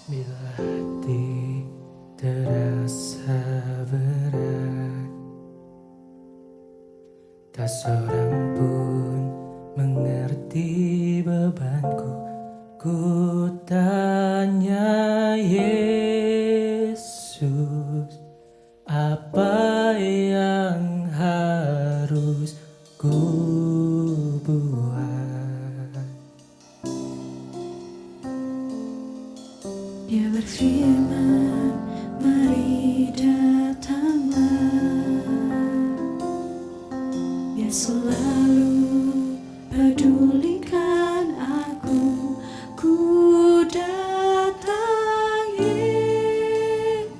Bila hati terasa berat, tak seorang pun mengerti bebanku. Ku tanya Yesus, apa yang harus ku buat? Dia berfirman, mari datanglah. Dia selalu pedulikan aku. Ku datang Yesus,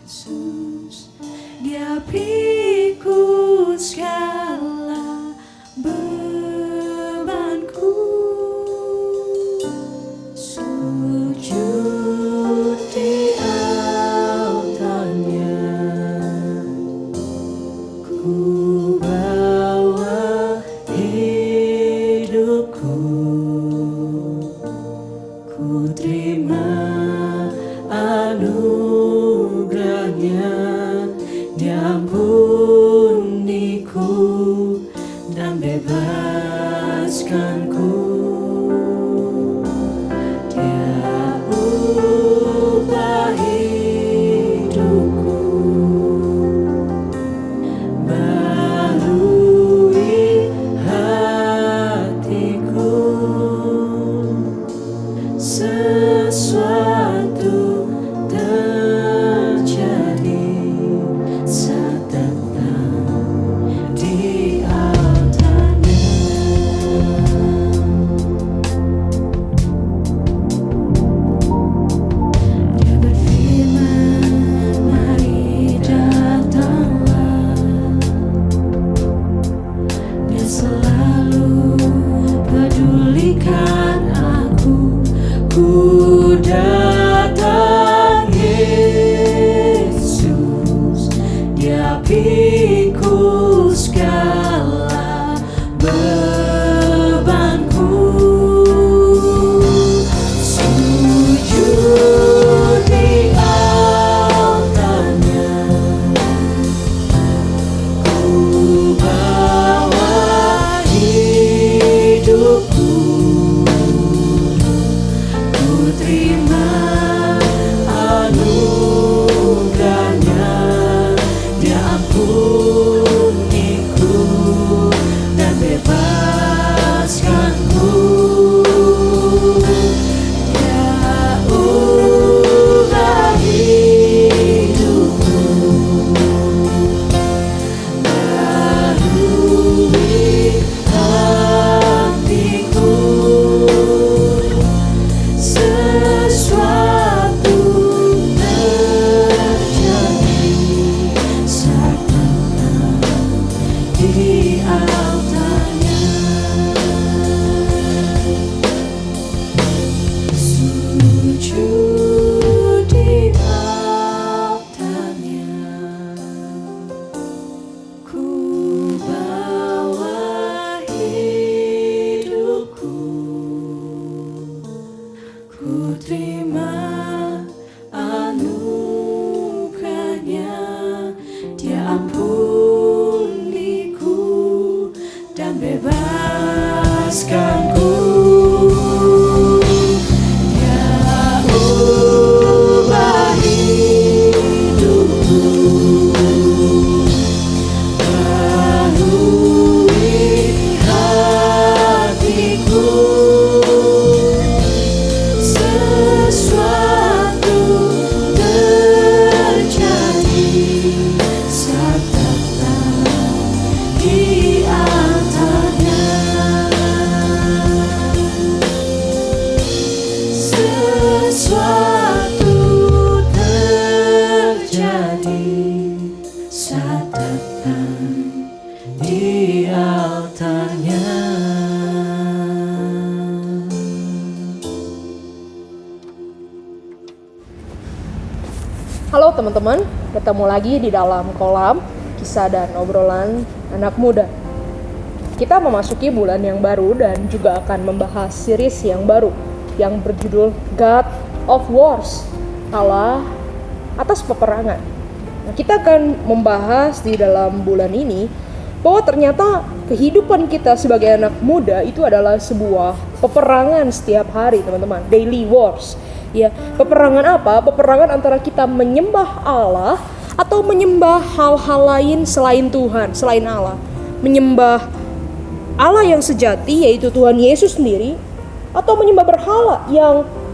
Dia pikul segala bebanku. Sujud di altarnya, ku bawa hidupku. Ku terima anugerahnya, Dia ampuniku dan bebaskanku. Dia ubah hidupku, barui hatiku. Sesuatu terjadi saat datang di altarnya. Dia berfirman, mari datanglah. Dia selalu pedulikan aku. Ku datang Yesus, Dia pikul segala bebanku. Sujud di altarnya, ku bawa hidupku. Ku terima anugerahnya, Dia ampuniku dan bebaskanku. Dia ubah hidupku, barui hatiku. Sesuatu terjadi saat datang di altarnya. Sujud di altarnya, ku bawa hidupku. Ku terima anugerahnya, Dia ampuniku dan bebaskanku. Dia ubah hidupku, barui hatiku. Sesuatu terjadi saat datang di altarnya. Sesuatu terjadi saat datang di altarnya. Halo teman-teman, ketemu lagi di dalam kolam kisah dan obrolan anak muda. Kita memasuki bulan yang baru dan juga akan membahas series yang baru yang berjudul God of Wars. Allah atas peperangan. Nah, kita akan membahas di dalam bulan ini bahwa ternyata kehidupan kita sebagai anak muda itu adalah sebuah peperangan setiap hari, teman-teman. Daily wars. Ya, peperangan apa? Peperangan antara kita menyembah Allah atau menyembah hal-hal lain selain Tuhan, selain Allah. Menyembah Allah yang sejati, yaitu Tuhan Yesus sendiri, atau menyembah berhala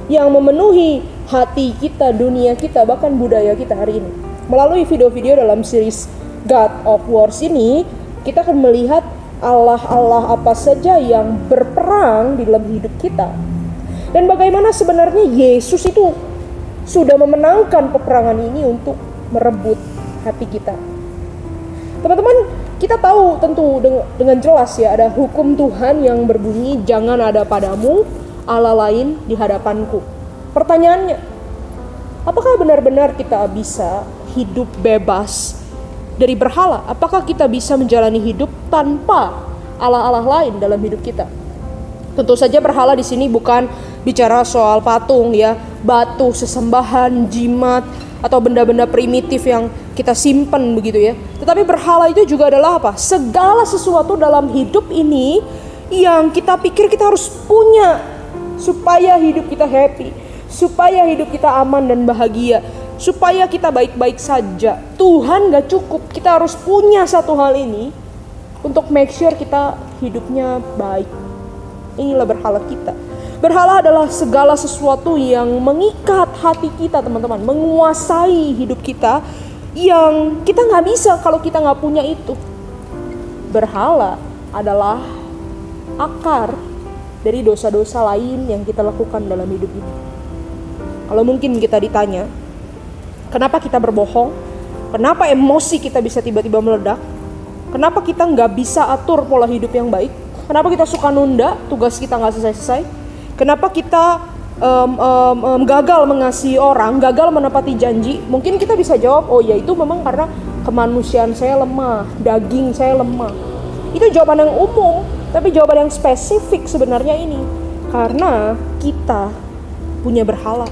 yang memenuhi hati kita, dunia kita, bahkan budaya kita hari ini. Melalui video-video dalam series God of Wars ini, kita akan melihat Allah-Allah apa saja yang berperang di dalam hidup kita. Dan bagaimana sebenarnya Yesus itu sudah memenangkan peperangan ini untuk merebut hati kita. Teman-teman, kita tahu tentu dengan jelas ya, ada hukum Tuhan yang berbunyi, jangan ada padamu Allah lain di hadapanku. Pertanyaannya, apakah benar-benar kita bisa hidup bebas dari berhala? Apakah kita bisa menjalani hidup tanpa Allah-Allah lain dalam hidup kita? Tentu saja berhala di sini bukan bicara soal patung ya, batu, sesembahan, jimat, atau benda-benda primitif yang kita simpan begitu ya. Tetapi berhala itu juga adalah apa? Segala sesuatu dalam hidup ini yang kita pikir kita harus punya supaya hidup kita happy, supaya hidup kita aman dan bahagia, supaya kita baik-baik saja. Tuhan gak cukup, kita harus punya satu hal ini untuk make sure kita hidupnya baik. Inilah berhala kita. Berhala adalah segala sesuatu yang mengikat hati kita, teman-teman, menguasai hidup kita, yang kita gak bisa kalau kita gak punya itu. Berhala adalah akar dari dosa-dosa lain yang kita lakukan dalam hidup ini. Kalau mungkin kita ditanya, kenapa kita berbohong? Kenapa emosi kita bisa tiba-tiba meledak? Kenapa kita nggak bisa atur pola hidup yang baik? Kenapa kita suka nunda tugas kita nggak selesai-selesai? Kenapa kita gagal mengasihi orang, gagal menepati janji? Mungkin kita bisa jawab, oh ya itu memang karena kemanusiaan saya lemah, daging saya lemah. Itu jawaban yang umum, tapi jawaban yang spesifik sebenarnya ini. Karena kita punya berhala.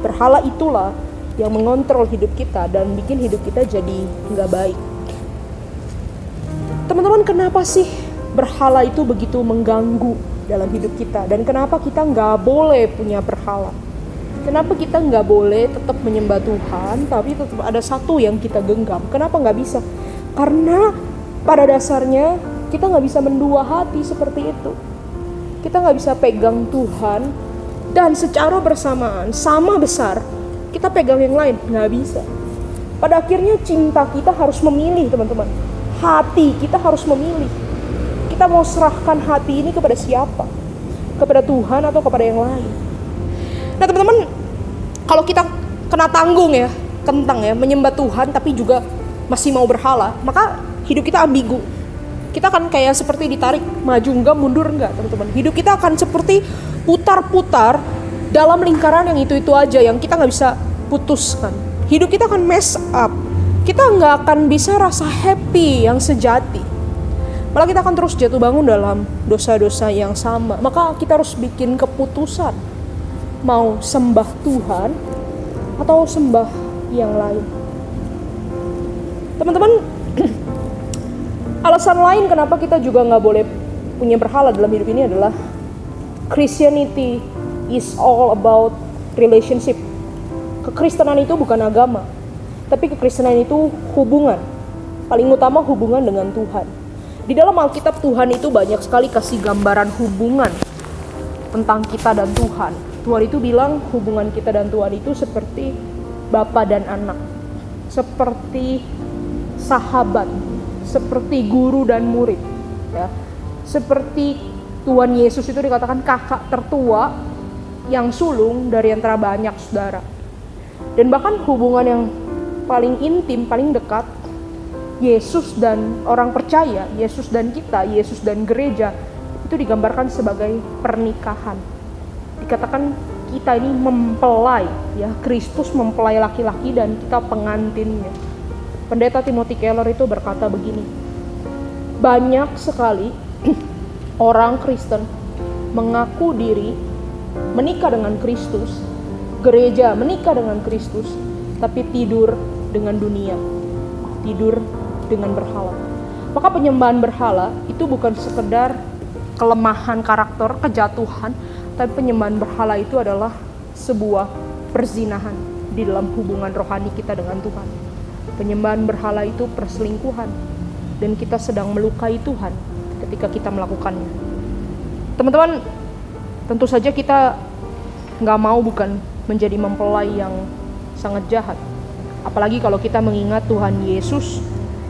Berhala itulah yang mengontrol hidup kita dan bikin hidup kita jadi nggak baik. Teman-teman, kenapa sih berhala itu begitu mengganggu dalam hidup kita? Dan kenapa kita nggak boleh punya berhala? Kenapa kita nggak boleh tetap menyembah Tuhan, tapi tetap ada satu yang kita genggam? Kenapa nggak bisa? Karena pada dasarnya kita nggak bisa mendua hati seperti itu. Kita nggak bisa pegang Tuhan dan secara bersamaan sama besar kita pegang yang lain, nggak bisa. Pada akhirnya cinta kita harus memilih, teman-teman. Hati kita harus memilih. Kita mau serahkan hati ini kepada siapa? Kepada Tuhan atau kepada yang lain? Nah, teman-teman, kalau kita kena tanggung ya, kentang ya, menyembah Tuhan tapi juga masih mau berhala, maka hidup kita ambigu. Kita akan kayak seperti ditarik, maju enggak, mundur enggak, teman-teman. Hidup kita akan seperti putar-putar dalam lingkaran yang itu-itu aja, yang kita nggak bisa putuskan. Hidup kita akan mess up. Kita nggak akan bisa rasa happy yang sejati. Malah kita akan terus jatuh bangun dalam dosa-dosa yang sama. Maka kita harus bikin keputusan. Mau sembah Tuhan atau sembah yang lain. Teman-teman, alasan lain kenapa kita juga nggak boleh punya berhala dalam hidup ini adalah Christianity is all about relationship. Kekristenan itu bukan agama, tapi kekristenan itu hubungan. Paling utama hubungan dengan Tuhan. Di dalam Alkitab Tuhan itu banyak sekali kasih gambaran hubungan tentang kita dan Tuhan. Tuhan itu bilang hubungan kita dan Tuhan itu seperti bapa dan anak, seperti sahabat, seperti guru dan murid, ya. Seperti Tuhan Yesus itu dikatakan kakak tertua yang sulung dari antara banyak saudara. Dan bahkan hubungan yang paling intim, paling dekat, Yesus dan orang percaya, Yesus dan kita, Yesus dan gereja, itu digambarkan sebagai pernikahan. Dikatakan kita ini mempelai, ya, Kristus mempelai laki-laki dan kita pengantinnya. Pendeta Timothy Keller itu berkata begini, banyak sekali orang Kristen mengaku diri menikah dengan Kristus, gereja, menikah dengan Kristus, tapi tidur dengan dunia, tidur dengan berhala. Maka penyembahan berhala itu bukan sekedar kelemahan karakter, kejatuhan, tapi penyembahan berhala itu adalah sebuah perzinahan di dalam hubungan rohani kita dengan Tuhan. Penyembahan berhala itu perselingkuhan, dan kita sedang melukai Tuhan ketika kita melakukannya. Teman-teman, tentu saja kita nggak mau bukan menjadi mempelai yang sangat jahat. Apalagi kalau kita mengingat Tuhan Yesus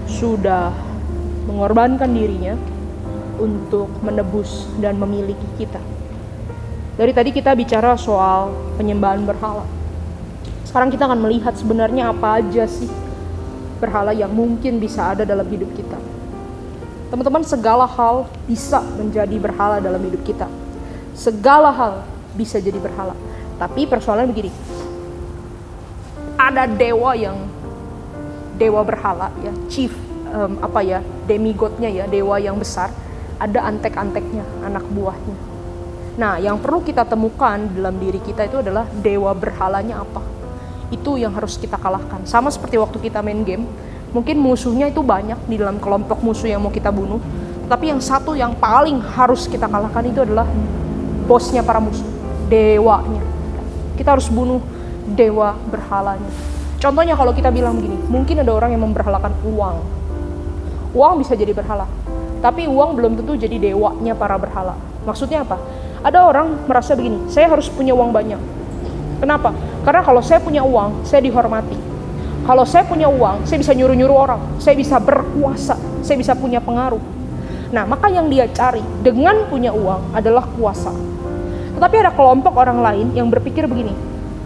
sudah mengorbankan dirinya untuk menebus dan memiliki kita. Dari tadi kita bicara soal penyembahan berhala. Sekarang kita akan melihat sebenarnya apa aja sih berhala yang mungkin bisa ada dalam hidup kita. Teman-teman, segala hal bisa menjadi berhala dalam hidup kita. Segala hal bisa jadi berhala. Tapi persoalannya begini. Ada dewa berhala ya, chief demigodnya ya, dewa yang besar. Ada antek-anteknya, anak buahnya. Nah, yang perlu kita temukan dalam diri kita itu adalah dewa berhalanya apa. Itu yang harus kita kalahkan. Sama seperti waktu kita main game, mungkin musuhnya itu banyak di dalam kelompok musuh yang mau kita bunuh. Tapi yang satu yang paling harus kita kalahkan itu adalah bosnya para musuh, dewanya. Kita harus bunuh dewa berhalanya. Contohnya kalau kita bilang begini, mungkin ada orang yang memberhalakan uang. Uang bisa jadi berhala. Tapi uang belum tentu jadi dewanya para berhala. Maksudnya apa? Ada orang merasa begini, saya harus punya uang banyak. Kenapa? Karena kalau saya punya uang, saya dihormati. Kalau saya punya uang, saya bisa nyuruh-nyuruh orang. Saya bisa berkuasa, saya bisa punya pengaruh. Nah, maka yang dia cari dengan punya uang adalah kuasa. Tetapi ada kelompok orang lain yang berpikir begini,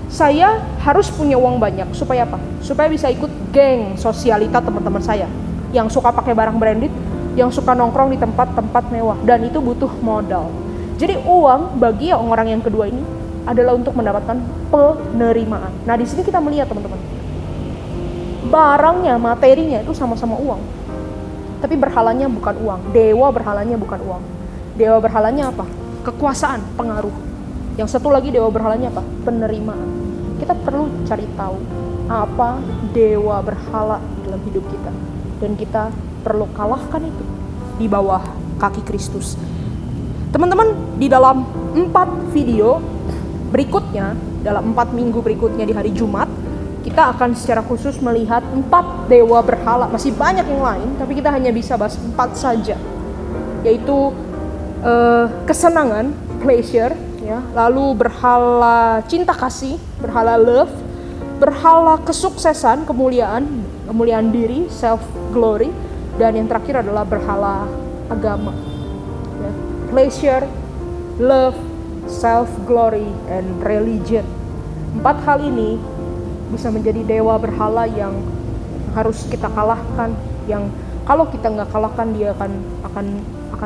saya harus punya uang banyak, supaya apa? Supaya bisa ikut geng sosialita teman-teman saya. Yang suka pakai barang branded, yang suka nongkrong di tempat-tempat mewah, dan itu butuh modal. Jadi uang bagi orang yang kedua ini adalah untuk mendapatkan penerimaan. Nah, di sini kita melihat teman-teman, barangnya, materinya itu sama-sama uang, tapi berhalanya bukan uang. Dewa berhalanya bukan uang. Dewa berhalanya apa? Kekuasaan, pengaruh. Yang satu lagi dewa berhalanya apa? Penerimaan. Kita perlu cari tahu apa dewa berhala dalam hidup kita, dan kita perlu kalahkan itu di bawah kaki Kristus. Teman-teman, di dalam 4 video berikutnya, dalam 4 minggu berikutnya di hari Jumat, kita akan secara khusus melihat 4 dewa berhala. Masih banyak yang lain, tapi kita hanya bisa bahas 4 saja, yaitu kesenangan, pleasure, ya, lalu berhala cinta kasih, berhala love, berhala kesuksesan, kemuliaan diri, self glory, dan yang terakhir adalah berhala agama. Ya. Pleasure, love, self glory, and religion. 4 hal ini bisa menjadi dewa berhala yang harus kita kalahkan, yang kalau kita nggak kalahkan dia akan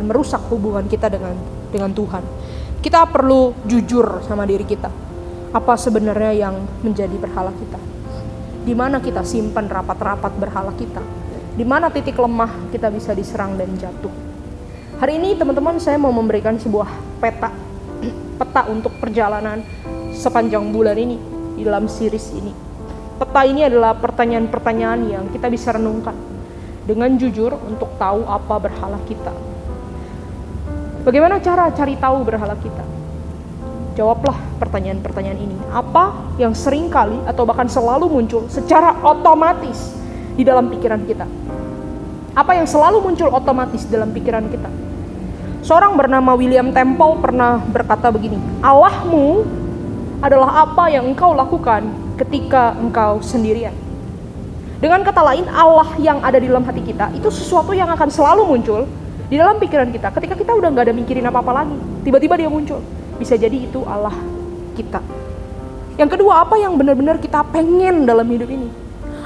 merusak hubungan kita dengan Tuhan. Kita perlu jujur sama diri kita. Apa sebenarnya yang menjadi berhala kita? Di mana kita simpan rapat-rapat berhala kita? Di mana titik lemah kita bisa diserang dan jatuh? Hari ini teman-teman, saya mau memberikan sebuah peta untuk perjalanan sepanjang bulan ini di dalam series ini. Peta ini adalah pertanyaan-pertanyaan yang kita bisa renungkan dengan jujur untuk tahu apa berhala kita. Bagaimana cara cari tahu berhala kita? Jawablah pertanyaan-pertanyaan ini. Apa yang sering kali atau bahkan selalu muncul secara otomatis di dalam pikiran kita? Apa yang selalu muncul otomatis dalam pikiran kita? Seorang bernama William Temple pernah berkata begini, Allahmu adalah apa yang engkau lakukan ketika engkau sendirian. Dengan kata lain, Allah yang ada di dalam hati kita itu sesuatu yang akan selalu muncul di dalam pikiran kita ketika kita udah gak ada mikirin apa-apa lagi. Tiba-tiba dia muncul. Bisa jadi itu Allah kita. Yang kedua, apa yang benar-benar kita pengen dalam hidup ini?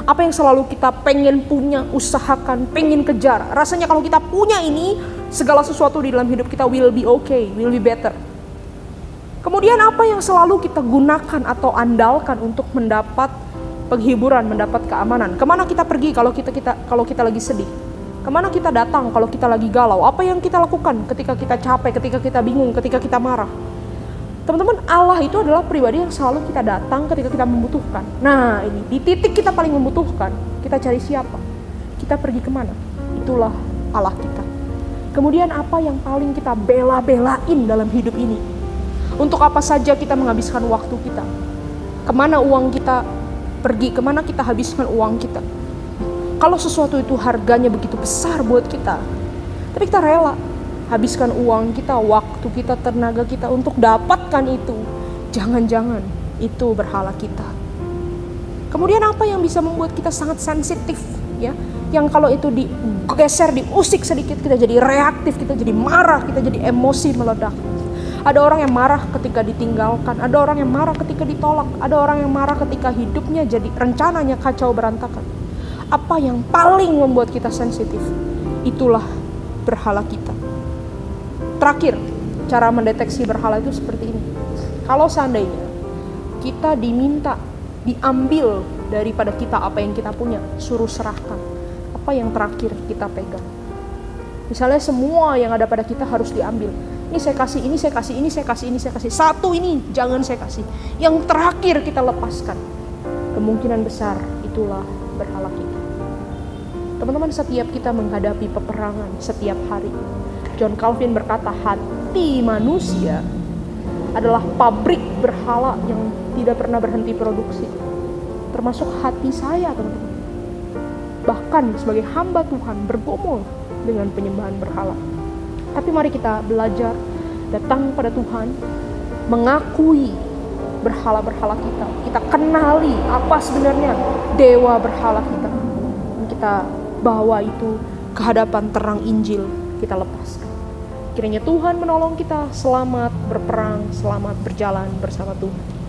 Apa yang selalu kita pengen punya, usahakan, pengen kejar? Rasanya kalau kita punya ini, segala sesuatu di dalam hidup kita will be okay, will be better. Kemudian apa yang selalu kita gunakan atau andalkan untuk mendapat penghiburan, mendapat keamanan? Kemana kita pergi kalau kita lagi sedih? Kemana kita datang kalau kita lagi galau? Apa yang kita lakukan ketika kita capek, ketika kita bingung, ketika kita marah? Teman-teman, Allah itu adalah pribadi yang selalu kita datang ketika kita membutuhkan. Nah ini, di titik kita paling membutuhkan, kita cari siapa? Kita pergi kemana? Itulah Allah kita. Kemudian apa yang paling kita bela-belain dalam hidup ini? Untuk apa saja kita menghabiskan waktu kita? Kemana uang kita pergi? Kemana kita habiskan uang kita? Kalau sesuatu itu harganya begitu besar buat kita, tapi kita rela habiskan uang kita, waktu kita, tenaga kita untuk dapatkan itu. Jangan-jangan itu berhala kita. Kemudian apa yang bisa membuat kita sangat sensitif, ya? Yang kalau itu digeser, diusik sedikit, kita jadi reaktif, kita jadi marah, kita jadi emosi meledak. Ada orang yang marah ketika ditinggalkan, ada orang yang marah ketika ditolak, ada orang yang marah ketika hidupnya jadi rencananya kacau berantakan. Apa yang paling membuat kita sensitif? Itulah berhala kita. Terakhir, cara mendeteksi berhala itu seperti ini. Kalau seandainya kita diminta, diambil daripada kita apa yang kita punya, suruh serahkan. Apa yang terakhir kita pegang? Misalnya semua yang ada pada kita harus diambil. Ini saya kasih, ini saya kasih, ini saya kasih, ini saya kasih. Satu ini jangan saya kasih. Yang terakhir kita lepaskan. Kemungkinan besar itulah berhala kita. Teman-teman, setiap kita menghadapi peperangan setiap hari, John Calvin berkata, hati manusia adalah pabrik berhala yang tidak pernah berhenti produksi. Termasuk hati saya, teman-teman. Bahkan sebagai hamba Tuhan bergumul dengan penyembahan berhala. Tapi mari kita belajar datang pada Tuhan, mengakui berhala-berhala kita. Kita kenali apa sebenarnya dewa berhala kita. Dan kita bawa itu ke hadapan terang Injil, kita lepaskan. Kiranya Tuhan menolong kita selamat berperang, selamat berjalan bersama Tuhan.